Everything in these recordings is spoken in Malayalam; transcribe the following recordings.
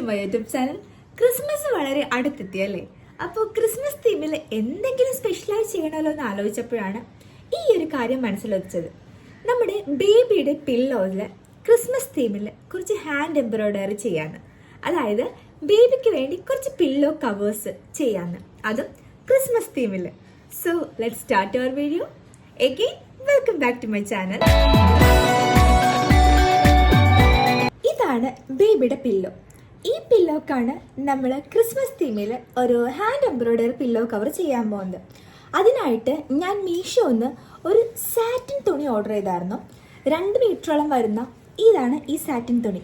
My YouTube channel. ക്രിസ്മസ് വളരെ അടുത്തെത്തിയല്ലേ? അപ്പോൾ ക്രിസ്മസ് തീമിൽ എന്തെങ്കിലും സ്പെഷ്യലായി ചെയ്യണമല്ലോ എന്ന് ആലോചിച്ചപ്പോഴാണ് ഈ ഒരു കാര്യം മനസ്സിലൊച്ചത്. നമ്മുടെ ബേബിയുടെ പില്ലോയിൽ ക്രിസ്മസ് തീമിൽ കുറച്ച് ഹാൻഡ് എംബ്രോയ്ഡറി ചെയ്യാന്ന്, അതായത് ബേബിക്ക് വേണ്ടി കുറച്ച് പില്ലോ കവേഴ്സ് ചെയ്യാന്ന്, അതും ക്രിസ്മസ് തീമിൽ. So let's start our video. Again welcome back to my channel. ഇതാണ് ബേബിയുടെ പില്ലോ. ഈ പില്ലോക്കാണ് നമ്മൾ ക്രിസ്മസ് തീമിൽ ഒരു ഹാൻഡ് എംബ്രോയ്ഡറി പില്ലോ കവർ ചെയ്യാൻ പോകുന്നത്. അതിനായിട്ട് ഞാൻ മീഷോന്ന് ഒരു സാറ്റിൻ തുണി ഓർഡർ ചെയ്തായിരുന്നു. 2 മീറ്ററോളം വരുന്ന ഇതാണ് ഈ സാറ്റിൻ തുണി.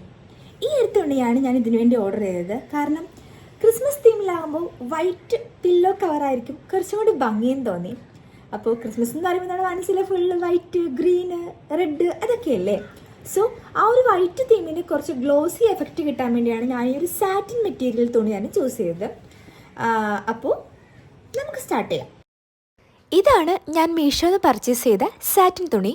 ഈ ഒരു തുണിയാണ് ഞാൻ ഇതിനു വേണ്ടി ഓർഡർ ചെയ്തത്. കാരണം ക്രിസ്മസ് തീമിലാകുമ്പോൾ വൈറ്റ് പില്ലോ കവറായിരിക്കും കുറച്ചും കൂടി ഭംഗിയെന്ന് തോന്നി. അപ്പോൾ ക്രിസ്മസ് എന്ന് പറയുമ്പോൾ നമ്മുടെ മനസ്സിൽ ഫുള്ള് വൈറ്റ്, ഗ്രീന്, റെഡ് അതൊക്കെയല്ലേ. സോ ആ ഒരു വൈറ്റ് തീമിന് കുറച്ച് ഗ്ലോസി എഫക്റ്റ് കിട്ടാൻ വേണ്ടിയാണ് ഞാൻ ഈ ഒരു സാറ്റിൻ മെറ്റീരിയൽ തുണിയാണ് ചൂസ് ചെയ്തത്. അപ്പോൾ നമുക്ക് സ്റ്റാർട്ട് ചെയ്യാം. ഇതാണ് ഞാൻ മീഷോന്ന് പർച്ചേസ് ചെയ്ത സാറ്റിൻ തുണി.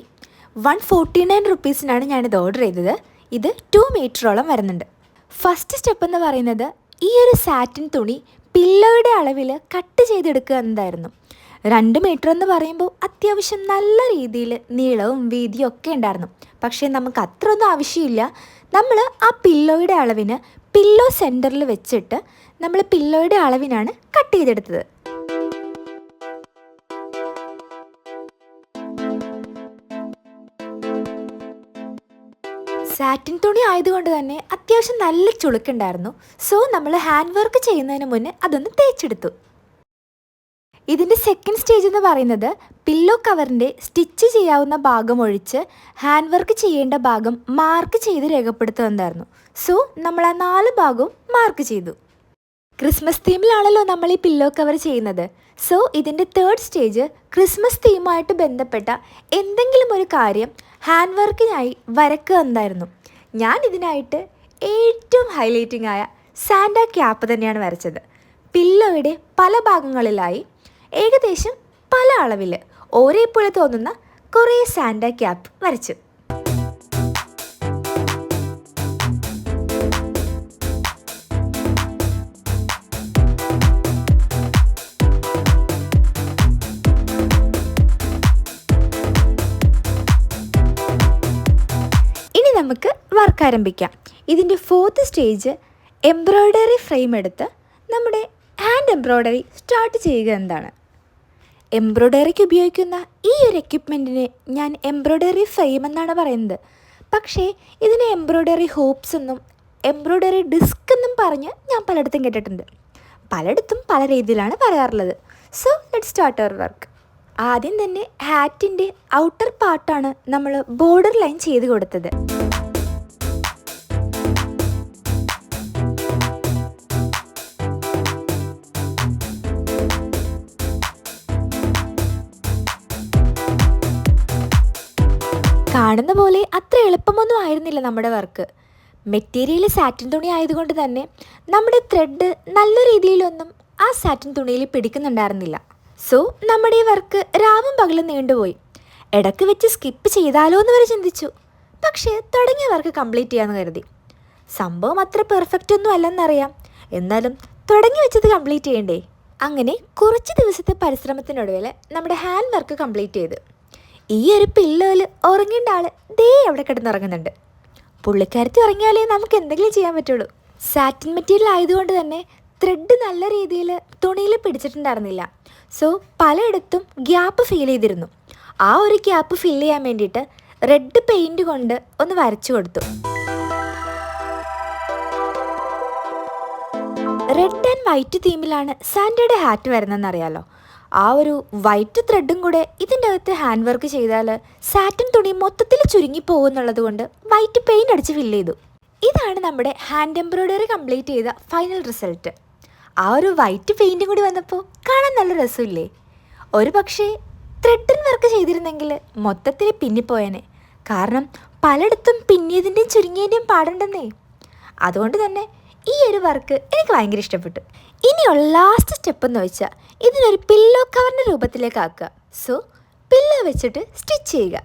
149 റുപ്പീസിനാണ് ഞാനിത് ഓർഡർ ചെയ്തത്. ഇത് 2 മീറ്ററോളം വരുന്നുണ്ട്. ഫസ്റ്റ് സ്റ്റെപ്പ് എന്ന് പറയുന്നത് ഈ ഒരു സാറ്റിൻ തുണി പില്ലോയുടെ അളവിൽ കട്ട് ചെയ്തെടുക്കുക എന്നതായിരുന്നു. 2 മീറ്റർ എന്ന് പറയുമ്പോൾ അത്യാവശ്യം നല്ല രീതിയിൽ നീളവും വീതിയും ഒക്കെ ഉണ്ടായിരുന്നു. പക്ഷേ നമുക്ക് അത്രയൊന്നും ആവശ്യമില്ല. നമ്മൾ ആ പില്ലോയുടെ അളവിന് പില്ലോ സെൻറ്ററിൽ വെച്ചിട്ട് നമ്മൾ പില്ലോയുടെ അളവിനാണ് കട്ട് ചെയ്തെടുത്തത്. സാറ്റിൻ തുണി ആയതുകൊണ്ട് തന്നെ അത്യാവശ്യം നല്ല ചുളുക്കുണ്ടായിരുന്നു. സോ നമ്മൾ ഹാൻഡ് വർക്ക് ചെയ്യുന്നതിന് മുന്നേ അതൊന്ന് തേച്ചെടുത്തു. ഇതിൻ്റെ സെക്കൻഡ് സ്റ്റേജ് എന്ന് പറയുന്നത് പില്ലോ കവറിൻ്റെ സ്റ്റിച്ച് ചെയ്യാവുന്ന ഭാഗം ഒഴിച്ച് ഹാൻഡ് വർക്ക് ചെയ്യേണ്ട ഭാഗം മാർക്ക് ചെയ്ത് രേഖപ്പെടുത്തുന്നതായിരുന്നു. സോ നമ്മൾ ആ 4 ഭാഗവും മാർക്ക് ചെയ്തു. ക്രിസ്മസ് തീമിലാണല്ലോ നമ്മൾ ഈ പില്ലോ കവർ ചെയ്യുന്നത്. സോ ഇതിൻ്റെ തേർഡ് സ്റ്റേജ് ക്രിസ്മസ് തീമുമായിട്ട് ബന്ധപ്പെട്ട എന്തെങ്കിലും ഒരു കാര്യം ഹാൻഡ് വർക്കിനായി വരക്കുക എന്നായിരുന്നു. ഞാൻ ഇതിനായിട്ട് ഏറ്റവും ഹൈലൈറ്റിംഗ് ആയ സാന്റാ ക്യാപ്പ് തന്നെയാണ് വരച്ചത്. പില്ലോയുടെ പല ഭാഗങ്ങളിലായി ഏകദേശം പല അളവിൽ ഒരേപോലെ തോന്നുന്ന കുറേ സാന്റാ ക്യാപ്പ് വരച്ചു. ഇനി നമുക്ക് വർക്ക് ആരംഭിക്കാം. ഇതിൻ്റെ 4th സ്റ്റേജ് എംബ്രോയ്ഡറി ഫ്രെയിം എടുത്ത് നമ്മുടെ ഹാൻഡ് എംബ്രോയ്ഡറി സ്റ്റാർട്ട് ചെയ്യുക എന്നതാണ്. എംബ്രോയ്ഡറിക്ക് ഉപയോഗിക്കുന്ന ഈ ഒരു എക്യുപ്മെൻറ്റിന് ഞാൻ എംബ്രോയ്ഡറി ഫ്രെയിം എന്നാണ് പറയുന്നത്. പക്ഷേ ഇതിന് എംബ്രോയ്ഡറി ഹൂപ്സ് എന്നും എംബ്രോയ്ഡറി ഡിസ്ക് എന്നും പറഞ്ഞ് ഞാൻ പലയിടത്തും കേട്ടിട്ടുണ്ട്. പലയിടത്തും പല രീതിയിലാണ് പറയാറുള്ളത്. So let's start our work. ആദ്യം തന്നെ ഹാറ്റിൻ്റെ ഔട്ടർ പാർട്ടാണ് നമ്മൾ ബോർഡർ ലൈൻ ചെയ്ത് കൊടുത്തത്. കാണുന്ന പോലെ അത്ര എളുപ്പമൊന്നും ആയിരുന്നില്ല നമ്മുടെ വർക്ക്. മെറ്റീരിയൽ സാറ്റിൻ തുണി ആയതുകൊണ്ട് തന്നെ നമ്മുടെ ത്രെഡ് നല്ല രീതിയിലൊന്നും ആ സാറ്റിൻ തുണിയിൽ പിടിക്കുന്നുണ്ടായിരുന്നില്ല. സോ നമ്മുടെ ഈ വർക്ക് രാവും പകലും നീണ്ടുപോയി. ഇടയ്ക്ക് വെച്ച് സ്കിപ്പ് ചെയ്താലോ എന്ന് വരെ ചിന്തിച്ചു. പക്ഷേ തുടങ്ങിയ വർക്ക് കംപ്ലീറ്റ് ചെയ്യാമെന്ന് കരുതി. സംഭവം അത്ര പെർഫെക്റ്റ് ഒന്നും അല്ലെന്നറിയാം, എന്നാലും തുടങ്ങി വെച്ചത് കംപ്ലീറ്റ് ചെയ്യണ്ടേ. അങ്ങനെ കുറച്ച് ദിവസത്തെ പരിശ്രമത്തിനൊടുവിൽ നമ്മുടെ ഹാൻഡ് വർക്ക് കംപ്ലീറ്റ് ചെയ്ത് ഈ ഒരു പില്ലോയിൽ ഉറങ്ങേണ്ട ആൾ ദേ അവിടെ കിടന്നുറങ്ങുന്നുണ്ട്. പുള്ളിക്കാരത്തി ഉറങ്ങിയാലേ നമുക്ക് എന്തെങ്കിലും ചെയ്യാൻ പറ്റുള്ളൂ. സാറ്റിൻ മെറ്റീരിയൽ ആയതുകൊണ്ട് തന്നെ ത്രെഡ് നല്ല രീതിയിൽ തുണിയിൽ പിടിച്ചിട്ടുണ്ടായിരുന്നില്ല. സോ പലയിടത്തും ഗ്യാപ്പ് ഫീൽ ചെയ്തിരുന്നു. ആ ഒരു ഗ്യാപ്പ് ഫില്ല് ചെയ്യാൻ വേണ്ടിയിട്ട് റെഡ് പെയിൻറ് കൊണ്ട് ഒന്ന് വരച്ചു കൊടുത്തു. റെഡ് ആൻഡ് വൈറ്റ് തീമിലാണ് സാന്റയുടെ ഹാറ്റ് വരുന്നതെന്നറിയാലോ. ആ ഒരു വൈറ്റ് ത്രെഡും കൂടെ ഇതിൻ്റെ അകത്ത് ഹാൻഡ് വർക്ക് ചെയ്താൽ സാറ്റിൻ തുണി മൊത്തത്തിൽ ചുരുങ്ങിപ്പോകുന്നുള്ളത് കൊണ്ട് വൈറ്റ് പെയിൻ്റ് അടിച്ച് ഫില്ല് ചെയ്തു. ഇതാണ് നമ്മുടെ ഹാൻഡ് എംബ്രോയ്ഡറി കംപ്ലീറ്റ് ചെയ്ത ഫൈനൽ റിസൾട്ട്. ആ ഒരു വൈറ്റ് പെയിൻറ്റും കൂടി വന്നപ്പോൾ കാണാൻ നല്ല രസമില്ലേ? ഒരു പക്ഷേ ത്രെഡിൽ വർക്ക് ചെയ്തിരുന്നെങ്കിൽ മൊത്തത്തിൽ പിന്നിപ്പോയേനെ. കാരണം പലയിടത്തും പിന്നിയതിൻ്റെയും ചുരുങ്ങിയതിൻ്റെയും പാടുണ്ടെന്നേ. അതുകൊണ്ട് തന്നെ ഈ ഒരു വർക്ക് എനിക്ക് ഭയങ്കര ഇഷ്ടപ്പെട്ടു. ഇനിയുള്ള ലാസ്റ്റ് സ്റ്റെപ്പ് എന്ന് വെച്ചാൽ ഇതിനൊരു പില്ലോ കവറിൻ്റെ രൂപത്തിലേക്ക് ആക്കുക. സോ പില്ലോ വെച്ചിട്ട് സ്റ്റിച്ച് ചെയ്യുക.